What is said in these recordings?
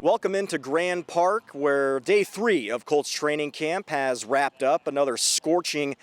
Welcome into Grand Park, where day 3 of Colts training camp has wrapped up. Another scorching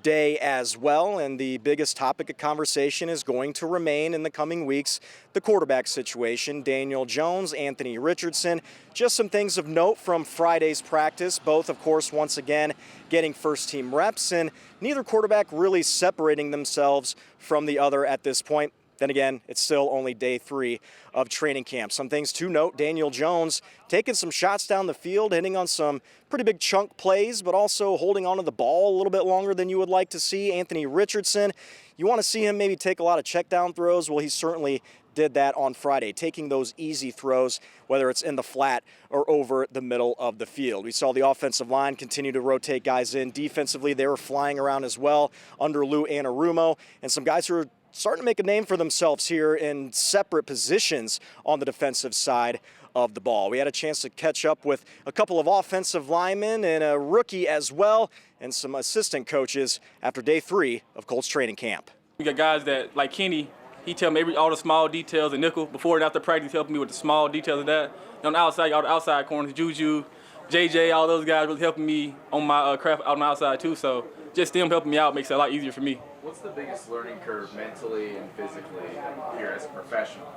day as well, and the biggest topic of conversation is going to remain in the coming weeks the quarterback situation. Daniel Jones, Anthony Richardson, just some things of note from Friday's practice. Both, of course, once again getting first-team reps, and neither quarterback really separating themselves from the other at this point. Then again, it's still only day 3 of training camp. Some things to note: Daniel Jones taking some shots down the field, hitting on some pretty big chunk plays, but also holding onto the ball a little bit longer than you would like to see. Anthony Richardson, you want to see him maybe take a lot of check down throws. Well, he certainly did that on Friday, taking those easy throws, whether it's in the flat or over the middle of the field. We saw the offensive line continue to rotate guys in. Defensively, they were flying around as well under Lou Anarumo, and some guys who are starting to make a name for themselves here in separate positions on the defensive side of the ball. We had a chance to catch up with a couple of offensive linemen and a rookie as well, and some assistant coaches after day 3 of Colts training camp. We got guys that, like Kenny, he tell me all the small details, and Nickel, before and after practice, helping me with the small details of that. And on the outside, all the outside corners, Juju, JJ, all those guys really helping me on my craft out on the outside too, so just them helping me out makes it a lot easier for me. What's the biggest learning curve mentally and physically here as a professional?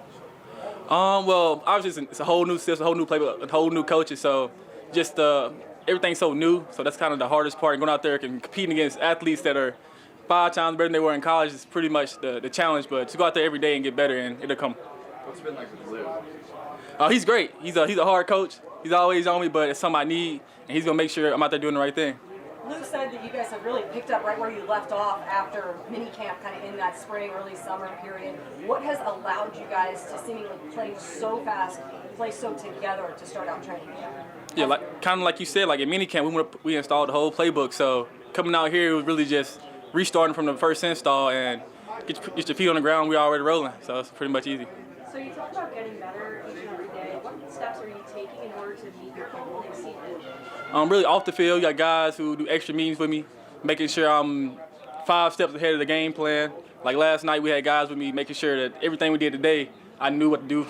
Well, obviously it's a whole new system, a whole new playbook, a whole new coaches, so just everything's so new, so that's kind of the hardest part. Going out there and competing against athletes that are 5 times better than they were in college is pretty much the challenge, but to go out there every day and get better, and it'll come. What's it been like with Lou? He's great. He's a hard coach. He's always on me, but it's something I need, and he's going to make sure I'm out there doing the right thing. Lou said that you guys have really picked up right where you left off after minicamp, kind of in that spring, early summer period. What has allowed you guys to seemingly play so fast, play so together to start out training camp? Yeah, kind of like you said, like in minicamp, we installed the whole playbook. So coming out here, it was really just restarting from the first install and get your feet on the ground. We're already rolling, so it's pretty much easy. So you talk about getting better each and every day. What steps are you taking in order to meet your goal next season? Really off the field, you got guys who do extra meetings with me, making sure I'm 5 steps ahead of the game plan. Like last night, we had guys with me making sure that everything we did today, I knew what to do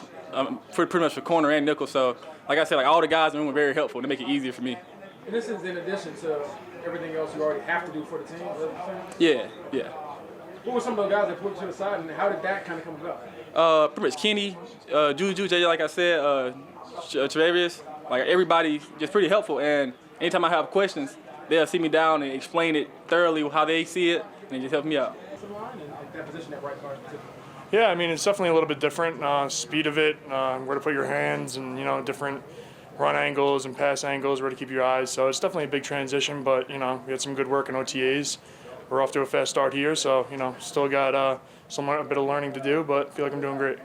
pretty much for corner and nickel. So, like I said, like all the guys in the room were very helpful to make it easier for me. And this is in addition to everything else you already have to do for the team, is that what you're saying? Yeah. Who were some of those guys that put you to the side, and how did that kind of come about? Pretty much Kenny, Juju, JJ, like I said, Travis, like everybody just pretty helpful. And anytime I have questions, they'll sit me down and explain it thoroughly how they see it, and they just help me out. And that position at right guard. Yeah, I mean, it's definitely a little bit different. Speed of it, where to put your hands, and, different run angles and pass angles, where to keep your eyes. So it's definitely a big transition, but, we had some good work in OTAs. We're off to a fast start here, so, still got a bit of learning to do, but I feel like I'm doing great.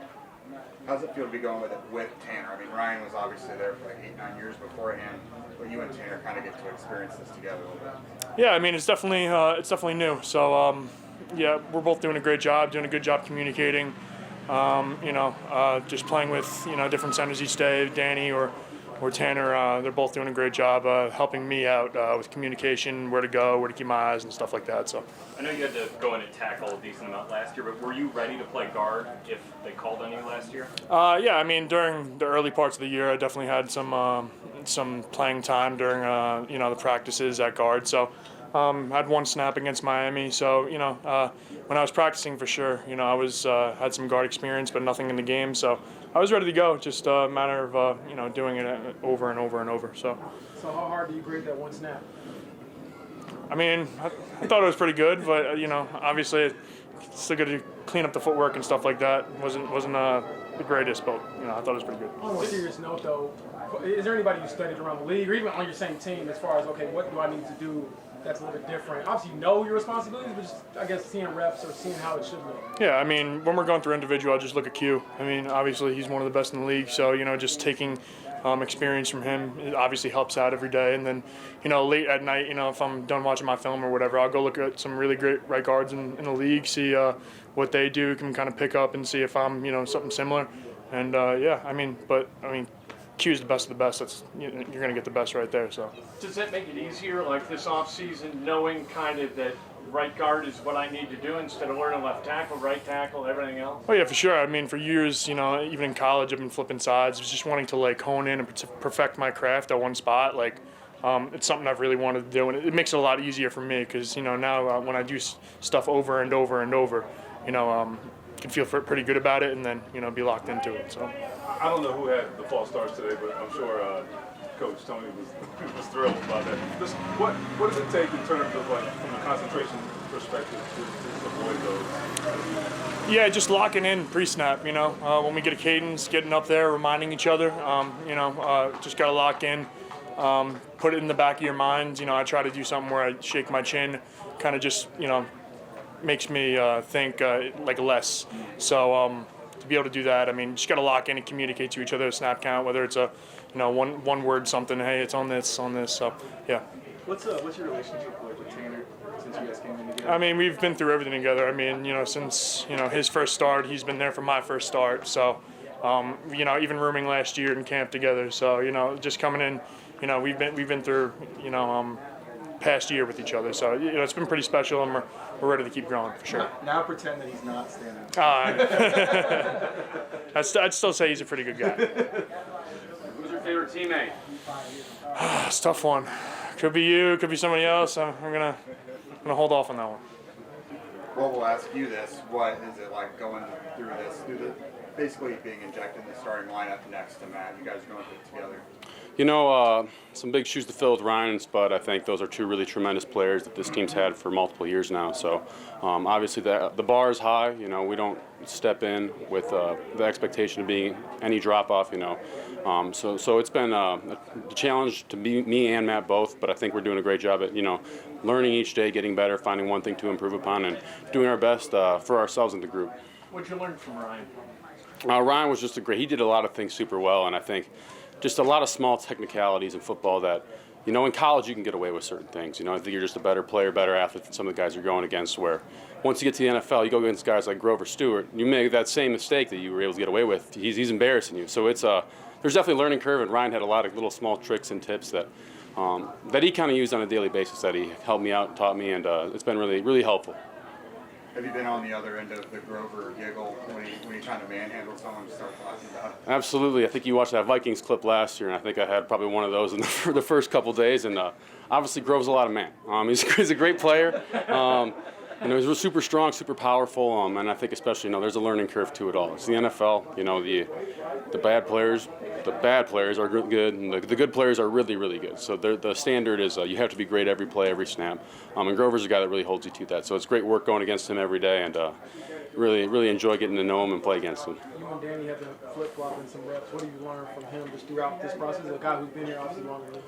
How's it feel to be going with Tanner? I mean, Ryan was obviously there for like 8-9 years beforehand, but you and Tanner kind of get to experience this together a little bit. Yeah, I mean, it's definitely new. So, yeah, we're both doing a great job, doing a good job communicating. Just playing with different centers each day, Danny or Tanner. They're both doing a great job helping me out with communication, where to go, where to keep my eyes, and stuff like that. So. I know you had to go in and tackle a decent amount last year, but were you ready to play guard if they called on you last year? Yeah, I mean, during the early parts of the year, I definitely had some playing time during the practices at guard. So I had one snap against Miami. So when I was practicing, for sure, I was had some guard experience, but nothing in the game. So I was ready to go. Just a matter of doing it over and over and over. So how hard do you grade that one snap? I mean, I thought it was pretty good, but obviously, still got to clean up the footwork and stuff like that. wasn't the greatest, but I thought it was pretty good. On a serious note, though, is there anybody you studied around the league, or even on your same team, as far as what do I need to do that's a little bit different? Obviously, you know your responsibilities, but just I guess seeing reps or seeing how it should look. Yeah, I mean, when we're going through individual, I just look at Q. I mean, obviously, he's one of the best in the league, so just taking experience from him, it obviously helps out every day. And then, late at night, if I'm done watching my film or whatever, I'll go look at some really great right guards in the league, see what they do, can kind of pick up and see if I'm, something similar. And Q's the best of the best. That's you're going to get the best right there. So. Does that make it easier, like this off season, knowing kind of that right guard is what I need to do instead of learning left tackle, right tackle, everything else? Oh yeah, for sure. I mean, for years, even in college, I've been flipping sides. I was just wanting to like hone in and perfect my craft at one spot. Like, it's something I've really wanted to do, and it makes it a lot easier for me because now when I do stuff over and over and over, can feel pretty good about it, and then be locked into it. So I don't know who had the false starts today, but I'm sure Coach Tony was thrilled about that. Just what does it take in terms of like from a concentration perspective to avoid those? Yeah, just locking in pre-snap. When we get a cadence, getting up there, reminding each other. Just gotta lock in. Put it in the back of your mind. I try to do something where I shake my chin, kind of just makes me think like less. So to be able to do that, I mean, just got to lock in and communicate to each other a snap count, whether it's a one word something. Hey, it's on this. So yeah. What's your relationship like with Tanner since you guys came in together? I mean, we've been through everything together. I mean, since his first start, he's been there for my first start. So even rooming last year in camp together. So just coming in, we've been through past year with each other. So it's been pretty special, and we're ready to keep growing for sure. Now pretend that he's not standing. I'd still say he's a pretty good guy. Who's your favorite teammate? It's a tough one. Could be you. Could be somebody else. I'm gonna hold off on that one. Well, we'll ask you this. What is it like going through basically being injected in the starting lineup next to Matt? You guys are going through it together. Some big shoes to fill with Ryan and Spud. I think those are two really tremendous players that this team's had for multiple years now. So obviously the bar is high. We don't step in with the expectation of being any drop-off, So it's been a challenge to be me and Matt both, but I think we're doing a great job at, learning each day, getting better, finding one thing to improve upon, and doing our best for ourselves and the group. What'd you learn from Ryan? Ryan was he did a lot of things super well, and I think just a lot of small technicalities in football that, in college you can get away with certain things. I think you're just a better player, better athlete than some of the guys you're going against, where once you get to the NFL, you go against guys like Grover Stewart, you make that same mistake that you were able to get away with. He's embarrassing you. So it's there's definitely a learning curve, and Ryan had a lot of little small tricks and tips that he kind of used on a daily basis that he helped me out and taught me, and it's been really, really helpful. Have you been on the other end of the Grover giggle when you're trying to manhandle someone and start talking about it? Absolutely. I think you watched that Vikings clip last year, and I think I had probably one of those in the first couple days. And obviously, Grove's a lot of man. He's a great player. He's super strong, super powerful, and I think especially, there's a learning curve to it all. It's the NFL. The bad players are good, and the good players are really, really good. So the standard is you have to be great every play, every snap. And Grover's a guy that really holds you to that. So it's great work going against him every day, and really, really enjoy getting to know him and play against him. You and Danny have been flip-flopping some reps. What do you learn from him just throughout this process? A guy who's been here obviously longer than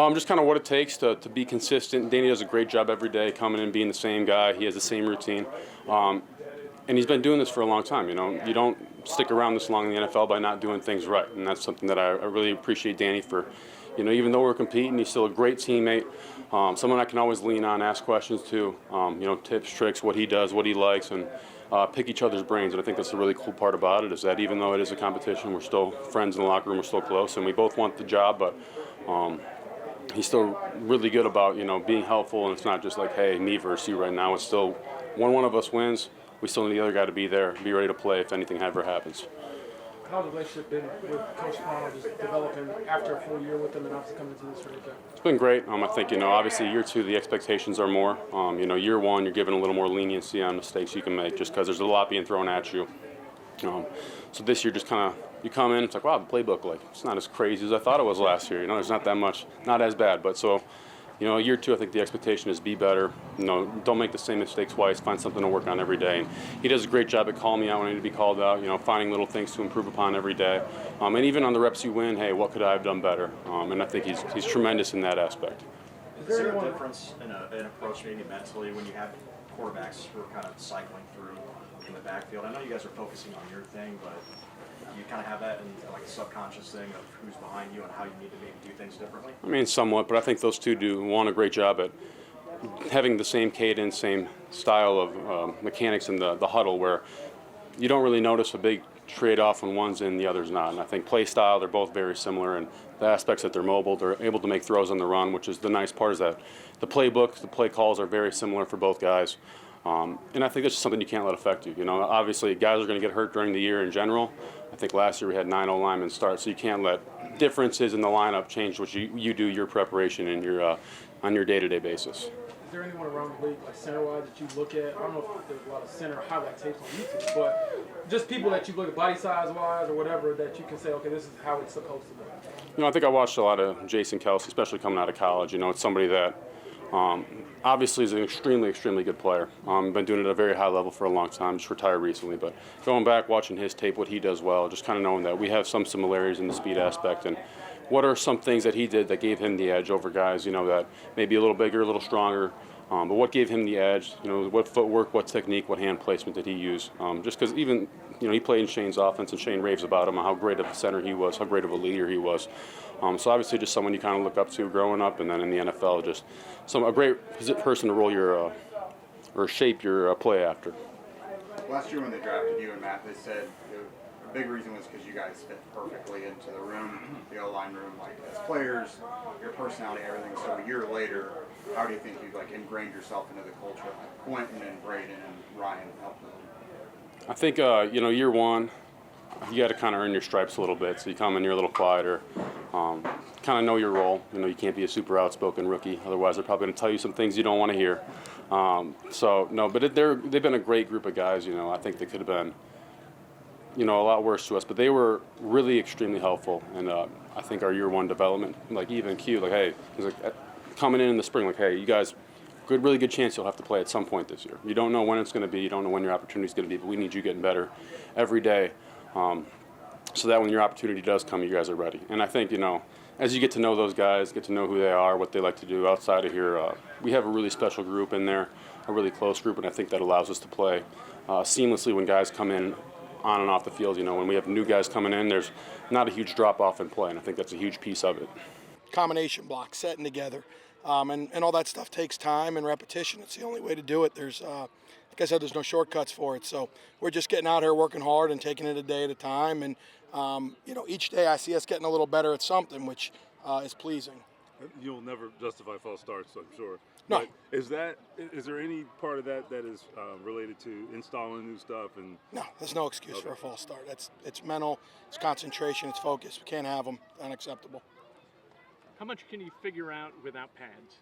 you. Just kind of what it takes to be consistent. Danny does a great job every day coming in, being the same guy. He has the same routine. And he's been doing this for a long time. You don't stick around this long in the NFL by not doing things right. And that's something that I really appreciate Danny for. Even though we're competing, he's still a great teammate. Someone I can always lean on, ask questions to. Tips, tricks, what he does, what he likes, and pick each other's brains. And I think that's the really cool part about it, is that even though it is a competition, we're still friends in the locker room, we're still close, and we both want the job, but he's still really good about, being helpful, and it's not just like, hey, me versus you right now. It's still, when one of us wins, we still need the other guy to be there, be ready to play if anything ever happens. How's the relationship been with Coach Brown, just developing after a full year with him and obviously coming to this right there? It's been great. I think, obviously year two, the expectations are more. Year one, you're given a little more leniency on mistakes you can make just because there's a lot being thrown at you. So this year, just kind of, you come in, it's like, wow, the playbook, it's not as crazy as I thought it was last year. There's not that much, not as bad. But so, year two, I think the expectation is be better. Don't make the same mistake twice. Find something to work on every day. And he does a great job at calling me out when I need to be called out. Finding little things to improve upon every day. And even on the reps you win, hey, what could I have done better? And I think he's tremendous in that aspect. Is there a difference in an approach maybe mentally when you have quarterbacks who are kind of cycling through in the backfield? I know you guys are focusing on your thing, but you kind of have that in like a subconscious thing of who's behind you and how you need to maybe do things differently? Somewhat, but I think those two do a great job at having the same cadence, same style of mechanics in the huddle, where you don't really notice a big trade off when one's in, the other's not. And I think play style, they're both very similar, and the aspects that they're mobile, they're able to make throws on the run, which is the nice part, is that the playbook, the play calls are very similar for both guys. And I think that's just something you can't let affect you. You know, obviously guys are going to get hurt during the year in general. I think last year we had 9 O-linemen start, so you can't let differences in the lineup change what you do your preparation and your on your day-to-day basis. Is there anyone around the league, like center-wise, that you look at? I don't know if there's a lot of center highlight tapes on YouTube, but just people that you look at body size-wise or whatever that you can say, okay, this is how it's supposed to be. You know, I think I watched a lot of Jason Kelsey, especially coming out of college. You know, it's somebody that obviously is an extremely, extremely good player. Been doing it at a very high level for a long time, just retired recently. But going back, watching his tape, what he does well, just kind of knowing that we have some similarities in the speed aspect, and what are some things that he did that gave him the edge over guys, you know, that maybe a little bigger, a little stronger. But what gave him the edge? You know, what footwork, what technique, what hand placement did he use? Just because even, you know, he played in Shane's offense, and Shane raves about him, how great of a center he was, how great of a leader he was. So obviously just someone you kind of look up to growing up, and then in the NFL, just a great person to roll your or shape your play after. Last year when they drafted you and Matt, they said a big reason was because you guys fit perfectly into the room, the O-line room, like as players, your personality, everything. So a year later, how do you think you've like ingrained yourself into the culture of Quentin and Braden and Ryan helping them? I think you know, year one, you got to kind of earn your stripes a little bit. So you come in, you're a little quieter, kind of know your role. You know, you can't be a super outspoken rookie. Otherwise, they're probably going to tell you some things you don't want to hear. So no, but they've been a great group of guys. You know, I think they could have been, you know, a lot worse to us, but they were really extremely helpful. And I think our year one development, like even Q, like, hey, he's like coming in the spring, like, hey, you guys, really good chance you'll have to play at some point this year. You don't know when it's going to be, you don't know when your opportunity is going to be, but we need you getting better every day, so that when your opportunity does come, you guys are ready. And I think, you know, as you get to know those guys, get to know who they are, what they like to do outside of here, we have a really special group in there, a really close group, and I think that allows us to play seamlessly when guys come in on and off the field. You know, when we have new guys coming in, there's not a huge drop-off in play, and I think that's a huge piece of it. Combination blocks, setting together, and all that stuff takes time and repetition. It's the only way to do it. There's, like I said, there's no shortcuts for it. So we're just getting out here, working hard, and taking it a day at a time. And you know, each day I see us getting a little better at something, which is pleasing. You'll never justify false starts, I'm sure. No. But is there any part of that is related to installing new stuff? And no, there's no excuse for a false start. It's mental, it's concentration, it's focus. We can't have them. Unacceptable. How much can you figure out without pads?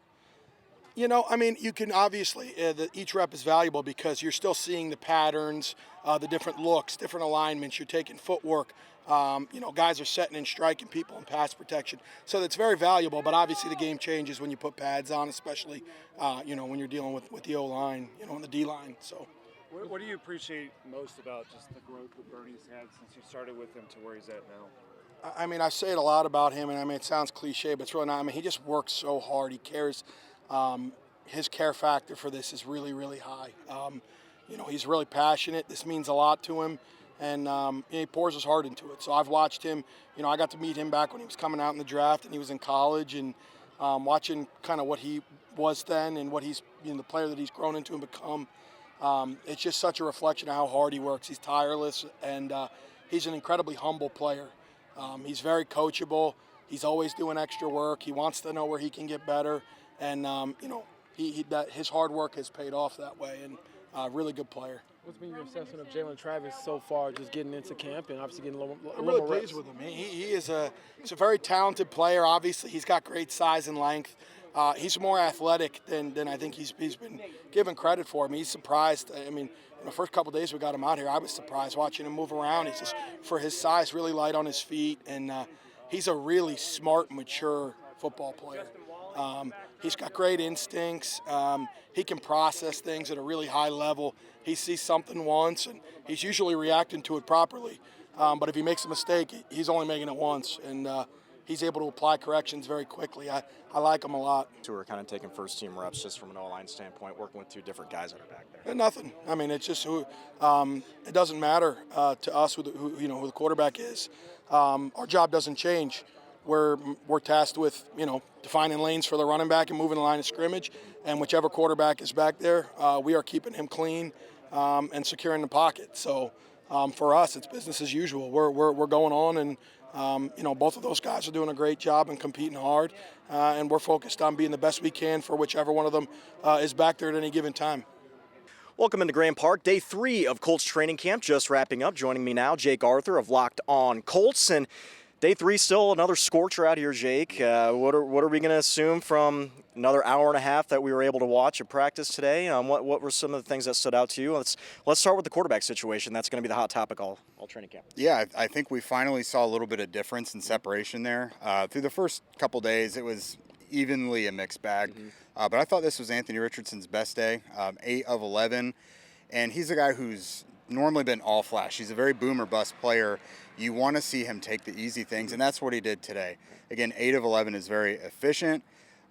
You know, I mean, you can obviously, each rep is valuable because you're still seeing the patterns, the different looks, different alignments. You're taking footwork. You know, guys are setting and striking people in pass protection. So that's very valuable, but obviously the game changes when you put pads on, especially, you know, when you're dealing with the O-line, you know, and the D-line. So. What do you appreciate most about just the growth that Bernie's had since you started with him to where he's at now? I mean, I say it a lot about him, and I mean, it sounds cliche, but it's really not. I mean, he just works so hard. He cares. His care factor for this is really, really high. You know, he's really passionate. This means a lot to him, and he pours his heart into it. So I've watched him. You know, I got to meet him back when he was coming out in the draft, and he was in college, and watching kind of what he was then and what he's, you know, the player that he's grown into and become. It's just such a reflection of how hard he works. He's tireless, and he's an incredibly humble player. He's very coachable. He's always doing extra work. He wants to know where he can get better, and you know, his hard work has paid off that way. And really good player. What's been your assessment of Jalen Travis so far, just getting into camp and obviously getting a little I'm really more pleased reps? with him. He's a very talented player. Obviously, he's got great size and length. He's more athletic than I think he's been given credit for. I mean, he's surprised. I mean, in the first couple of days we got him out here, I was surprised watching him move around. He's just, for his size, really light on his feet, and he's a really smart, mature football player. He's got great instincts. He can process things at a really high level. He sees something once, and he's usually reacting to it properly. But if he makes a mistake, he's only making it once, and he's able to apply corrections very quickly. I like him a lot. So we're kind of taking first-team reps just from an O-line standpoint, working with two different guys that are back there. Nothing. I mean, it's just who. It doesn't matter to us who the quarterback is. Our job doesn't change. We're tasked with, you know, defining lanes for the running back and moving the line of scrimmage, and whichever quarterback is back there, we are keeping him clean and secure in the pocket. So for us, it's business as usual. We're going on, and both of those guys are doing a great job and competing hard, and we're focused on being the best we can for whichever one of them is back there at any given time. Welcome into Grand Park. Day 3 of Colts training camp just wrapping up. Joining me now, Jake Arthur of Locked On Colts. And day 3 still another scorcher out here, Jake. What are we going to assume from another hour and a half that we were able to watch at practice today? What were some of the things that stood out to you? Let's start with the quarterback situation. That's going to be the hot topic all training camp. Yeah, I think we finally saw a little bit of difference in separation there. Through the first couple days, it was evenly a mixed bag. But I thought this was Anthony Richardson's best day, 8 of 11. And he's a guy who's normally been all flash. He's a very boom or bust player. You want to see him take the easy things, and that's what he did today. Again, 8 of 11 is very efficient,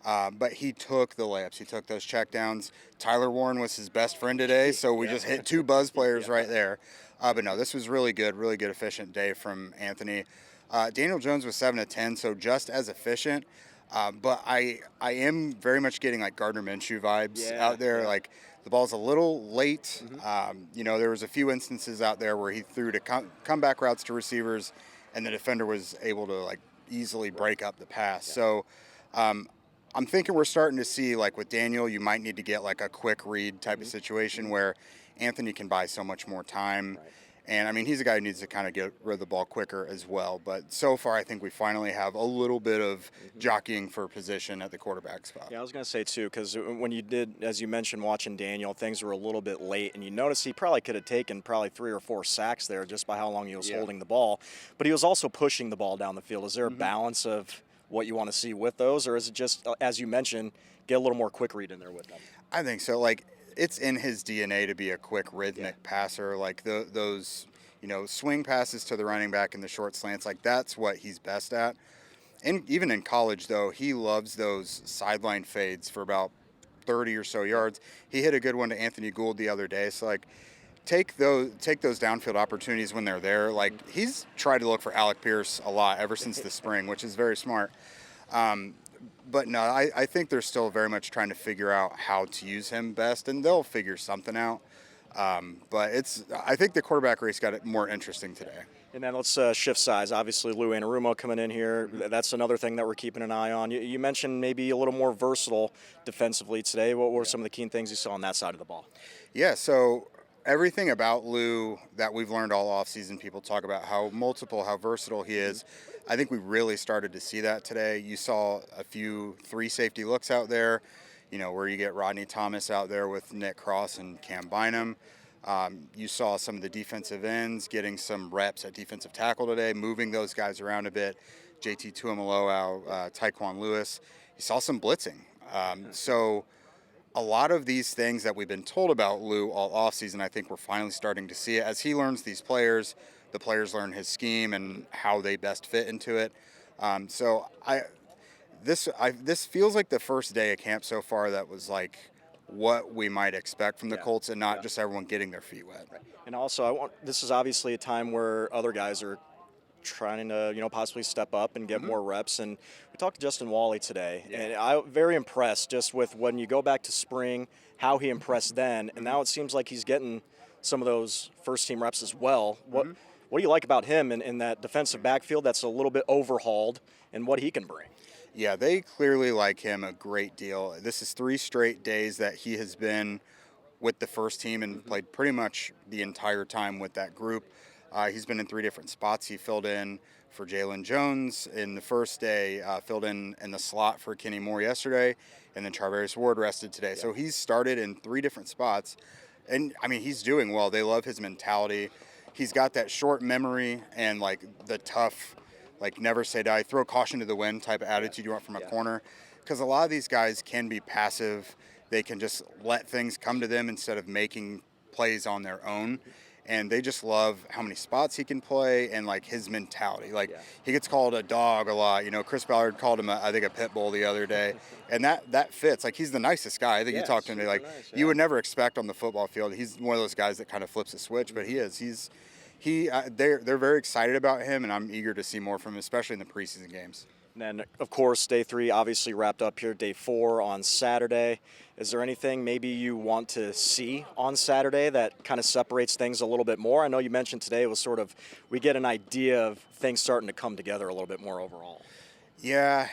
but he took the layups. He took those checkdowns. Tyler Warren was his best friend today, so we just hit 2 buzz players right there. But no, this was really good, efficient day from Anthony. Daniel Jones was 7 of 10, so just as efficient. But I am very much getting like Gardner Minshew vibes out there. Like the ball's a little late. There was a few instances out there where he threw to comeback routes to receivers, and the defender was able to like easily break up the pass. So I'm thinking we're starting to see, like with Daniel, you might need to get like a quick read type of situation where Anthony can buy so much more time. And, I mean, he's a guy who needs to kind of get rid of the ball quicker as well. But so far, I think we finally have a little bit of jockeying for position at the quarterback spot. Yeah, I was going to say, too, because when you did, as you mentioned, watching Daniel, things were a little bit late. And you noticed he probably could have taken 3 or 4 sacks there just by how long he was holding the ball. But he was also pushing the ball down the field. Is there a balance of what you want to see with those? Or is it just, as you mentioned, get a little more quick read in there with them? I think so. Like, it's in his DNA to be a quick, rhythmic passer. Like those, swing passes to the running back and the short slants. Like that's what he's best at. And even in college, though, he loves those sideline fades for about 30 or so yards. He hit a good one to Anthony Gould the other day. So like, take those downfield opportunities when they're there. Like he's tried to look for Alec Pierce a lot ever since the spring, which is very smart. But no, I think they're still very much trying to figure out how to use him best, and they'll figure something out. But I think the quarterback race got it more interesting today. And then let's shift sides. Obviously, Lou Anarumo coming in here. That's another thing that we're keeping an eye on. You mentioned maybe a little more versatile defensively today. What were some of the key things you saw on that side of the ball? Yeah, so everything about Lou that we've learned all offseason, people talk about how versatile he is. I think we really started to see that today. You saw a few 3 safety looks out there, where you get Rodney Thomas out there with Nick Cross and Cam Bynum. You saw some of the defensive ends getting some reps at defensive tackle today, moving those guys around a bit. JT Tuimoloau, Tyquan Lewis. You saw some blitzing. So a lot of these things that we've been told about Lou all offseason, I think we're finally starting to see it. As he learns these players, the players learn his scheme and how they best fit into it. This feels like the first day of camp so far that was like what we might expect from the Colts, and not just everyone getting their feet wet. Right. And also, this is obviously a time where other guys are trying to, possibly step up and get more reps. And we talked to Justin Wally today, and I'm very impressed just with when you go back to spring, how he impressed then, and now it seems like he's getting some of those first-team reps as well. What do you like about him in that defensive backfield that's a little bit overhauled, and what he can bring? Yeah, they clearly like him a great deal. This is 3 straight days that he has been with the first team and played pretty much the entire time with that group. He's been in 3 different spots. He filled in for Jalen Jones in the first day, filled in the slot for Kenny Moore yesterday, and then Charvarius Ward rested today. So he's started in 3 different spots, and, I mean, he's doing well. They love his mentality. He's got that short memory and, like, the tough, like, never say die, throw caution to the wind type of attitude you want from a corner. Because a lot of these guys can be passive. They can just let things come to them instead of making plays on their own. And they just love how many spots he can play and, like, his mentality. Like, he gets called a dog a lot. Chris Ballard called him, I think, a pit bull the other day. And that fits. Like, he's the nicest guy. I think you talked to him, like, nice, you would never expect on the football field. He's one of those guys that kind of flips a switch, but he is. They're very excited about him, and I'm eager to see more from him, especially in the preseason games. And then, of course, day 3 obviously wrapped up here, day 4 on Saturday. Is there anything maybe you want to see on Saturday that kind of separates things a little bit more? I know you mentioned today it was sort of, we get an idea of things starting to come together a little bit more overall. Yeah,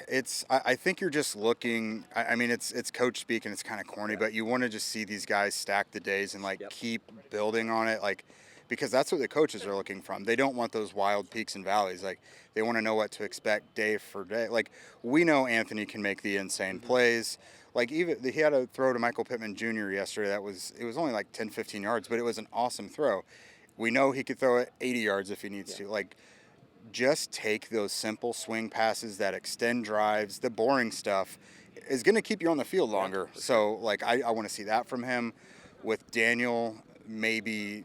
I think you're just looking. I mean, it's coach speak and it's kind of corny, but you want to just see these guys stack the days and like keep building on it, like because that's what the coaches are looking from. They don't want those wild peaks and valleys. Like they want to know what to expect day for day. Like we know Anthony can make the insane plays. Like even he had a throw to Michael Pittman Jr. yesterday it was only like 10, 15 yards, but it was an awesome throw. We know he could throw it 80 yards if he needs to. Like just take those simple swing passes that extend drives. The boring stuff is going to keep you on the field longer. So, like, I want to see that from him. With Daniel, maybe,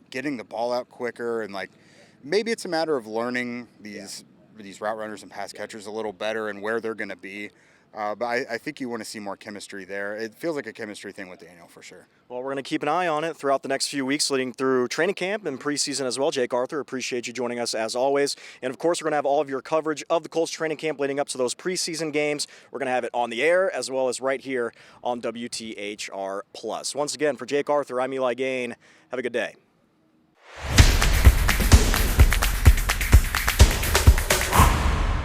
getting the ball out quicker. And, like, maybe it's a matter of learning these route runners and pass catchers a little better and where they're going to be. But I think you want to see more chemistry there. It feels like a chemistry thing with Daniel for sure. Well, we're going to keep an eye on it throughout the next few weeks leading through training camp and preseason as well. Jake Arthur, appreciate you joining us as always. And, of course, we're going to have all of your coverage of the Colts training camp leading up to those preseason games. We're going to have it on the air as well as right here on WTHR+. Once again, for Jake Arthur, I'm Eli Gehn. Have a good day.